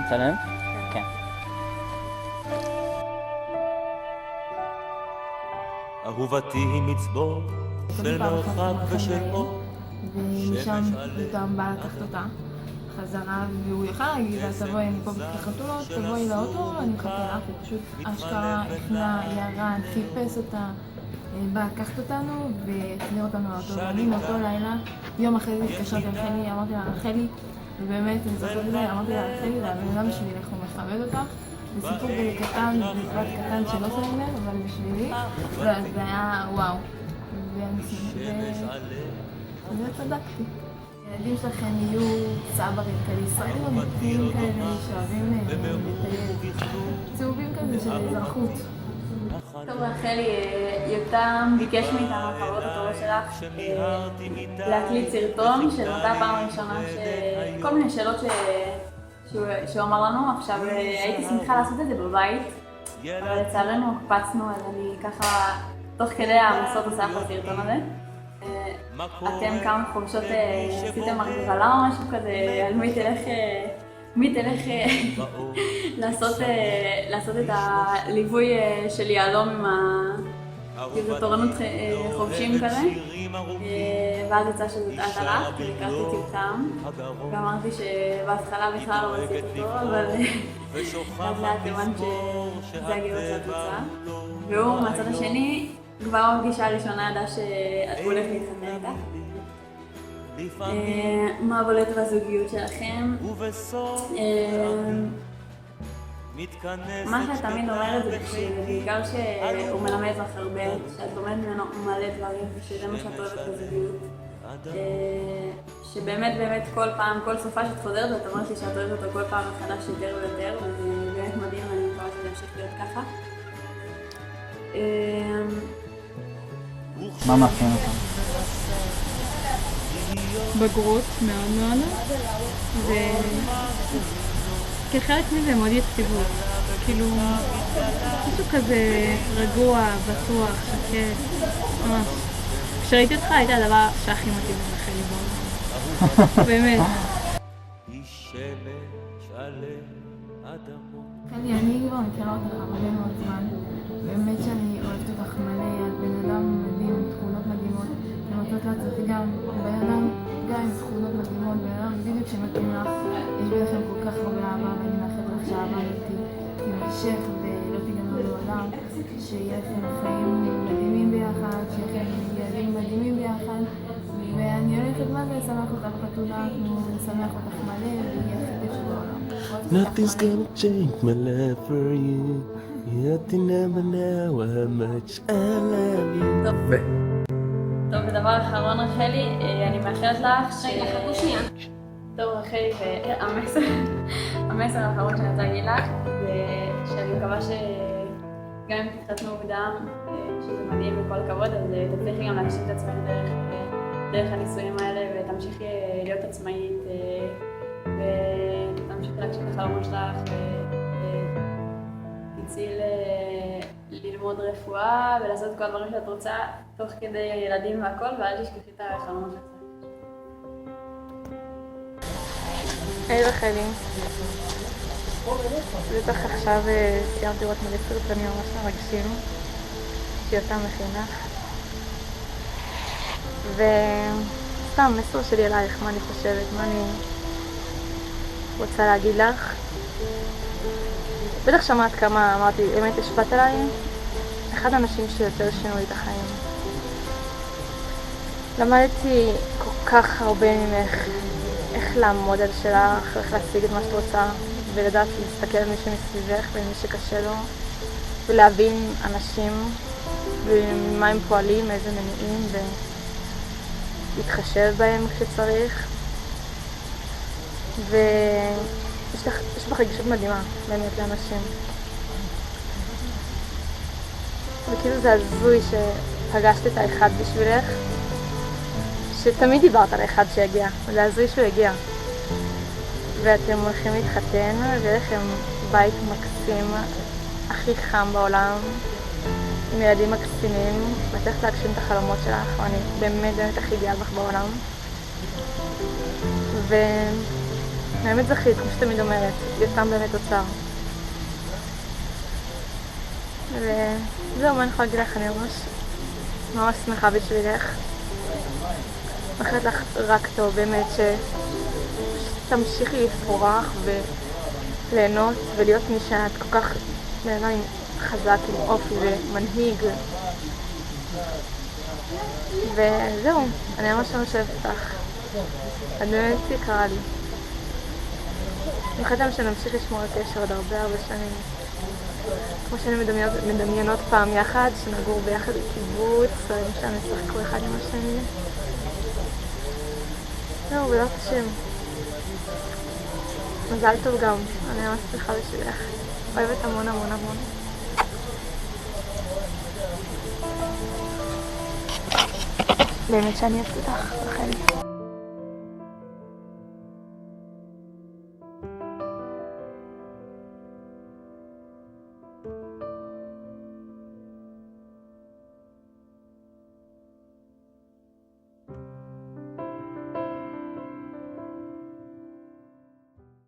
צלם? כן. אהובתי מצבור של מרחב ושל אור, ומשם פתאום בא לקחת אותה חזרה, והוא יכל להגיד לה, תבואי, אני פה בחתולות, תבואי לאוטו, אני מחכה לך, הוא פשוט אשכרה הכנה, ירד, חיפש אותה, בא לקחת אותנו והחזיר אותנו לאוטו. ואני מאותו לילה, יום אחרי זה התקשרתי על חלי, אמרתי לה, חלי, ובאמת, אני זוכרת את זה, אמרתי לה, חלי, זה הבן אדם בשבילך, הוא מכבד אותך. זה סיפור כזה קטן, בפרט קטן שלא שמים לב, אבל בשבילי, זה היה וואו. וזה צדקתי. הילדים שלכם יהיו צברים כאלה, ישראלים אמיתיים כאלה, שאוהבים לטייל. צהובים כזה של אזרחות. טוב, רחלי, יותם ביקש מאיתנו, חברות הטובה שלך, להקליט סרטון של אותה פעם הראשונה, כל מיני שאלות שהוא אמר לנו. עכשיו, הייתי שמחה לעשות את זה בבית, אבל לצערנו הקפצנו, אז אני ככה, תוך כדי המסות עושה את הסרטון הזה. אתם כמה חובשות עשיתם הגרלה או משהו כזה, על מי תלך לעשות את הליווי של יהלום עם כאילו תורנות חובשים כזה, ואז יצא שזאת את הלכת, כי הכרתי את יותם, ואמרתי שבהתחלה בכלל לא רציתי אותו, אבל אז לאט הבנת שזה הגיוס שהתוצאה. והוא מהצד השני כבר בפגישה הראשונה ידע שאת הולכת להתחתן איתה. מה בולט בזוגיות שלכם? מה שאת תמיד אומרת זה בעיקר שהוא מלמד לך הרבה, שאת לומדת ממנו מלא דברים, ושזה מה שאת אוהבת בזוגיות. שבאמת באמת כל פעם, כל סופה שאת חוזרת, ואת אומרת לי שאת אוהבת אותו כל פעם מחדש יותר ויותר, וזה באמת מדהים, ואני מקווה שזה ימשיך להיות ככה. מה מאפיין אותם? בגרות מאוד מאוד, וכחלק מזה מאוד יציבות, כאילו משהו כזה רגוע, בטוח, שקט, ממש. כשראיתי אותך הייתי הדבר שהכי מתאים לחלי בעולם, באמת. חלי, אני כבר מכירה אותך מלא מאוד זמן, באמת שאני אוהבת אותך מלא, את בן אדם מדהים, עם תכונות מדהימות. אני רוצה לעצמי גם בן אדם, גם עם תכונות מדהימות, בן אדם בדיוק שמתאים לך. יש ביניכם כל כך הרבה אהבה, ואני מאחלת לך שהאהבה הזאת תימשך ולא תיגמר לעולם, שיהיה לכם חיים מדהימים ביחד, שיהיה לכם ילדים מדהימים ביחד, ואני הולכת מה זה לשמח אותך בחתונה, כמו לשמח אותך מלא, ויהיה הכי כיף שבעולם. Nothing's gonna change my love for you. You never know how much I love you. טוב, ודבר אחרון רחלי, אני מאחלת לך רגע, חכו שנייה. טוב רחלי, המסר האחרון שאני רוצה להגיד לך, זה שאני מקווה שגם אם תתחתנו מוקדם, שזה מדהים וכל הכבוד, אז תצליחי גם להגשים את עצמך דרך הניסויים האלה, ותמשיכי להיות עצמאית, ותמשיכי להגשים את החלומות שלך, ותצאי ללמוד רפואה ולעשות כל הדברים שאת רוצה תוך כדי ילדים והכל, ואל תשכחי את החלומות שלך. היי רחלי, בטח עכשיו סיימתי לראות מלא סרטונים ממש מרגשים שיותם מכין לך, וסתם מסר שלי אלייך, מה אני חושבת, מה אני רוצה להגיד לך. בטח שמעת כמה אמרתי, באמת השפעת עליי, אחד האנשים שיותר שינו לי את החיים. למדתי כל כך הרבה ממך, איך לעמוד על שלך, איך להשיג את מה שאת רוצה, ולדעת להסתכל על מי שמסביבך ומי שקשה לו, ולהבין אנשים ומה הם פועלים, איזה מניעים, ולהתחשב בהם כשצריך. יש בך רגישות מדהימה באמת לאנשים. וכאילו זה הזוי שפגשת את האחד בשבילך, שתמיד דיברת על האחד שהגיע, זה הזוי שהוא הגיע. ואתם הולכים להתחתן, ויהיה לכם בית מקסים, הכי חם בעולם, עם ילדים מקסימים, וצריך להגשים את החלומות שלך, ואני באמת באמת הכי גאה בך בעולם. האמת זכית, כמו שתמיד אומרת, יותם באמת אוצר. וזהו, מה אני יכולה להגיד לך, אני ממש שמחה בשבילך. מאחלת לך רק טוב, באמת, שתמשיכי לפרוח וליהנות ולהיות מי שאת כל כך בעיניי חזק עם אופי ומנהיג. וזהו, אני ממש ממש אוהבת אותך. את באמת יקרה לי. אני חושבת שנמשיך לשמור על קשר עוד הרבה שנים. כמו שאני מדמיינות פעם יחד, שנגור ביחד בקיבוץ, או למשל נשחקו אחד עם השני. זהו, בעזרת השם. מזל טוב גם, אני ממש שמחה בשבילך. אוהבת המון המון המון. באמת שאני אוהבת אותך, רחלי.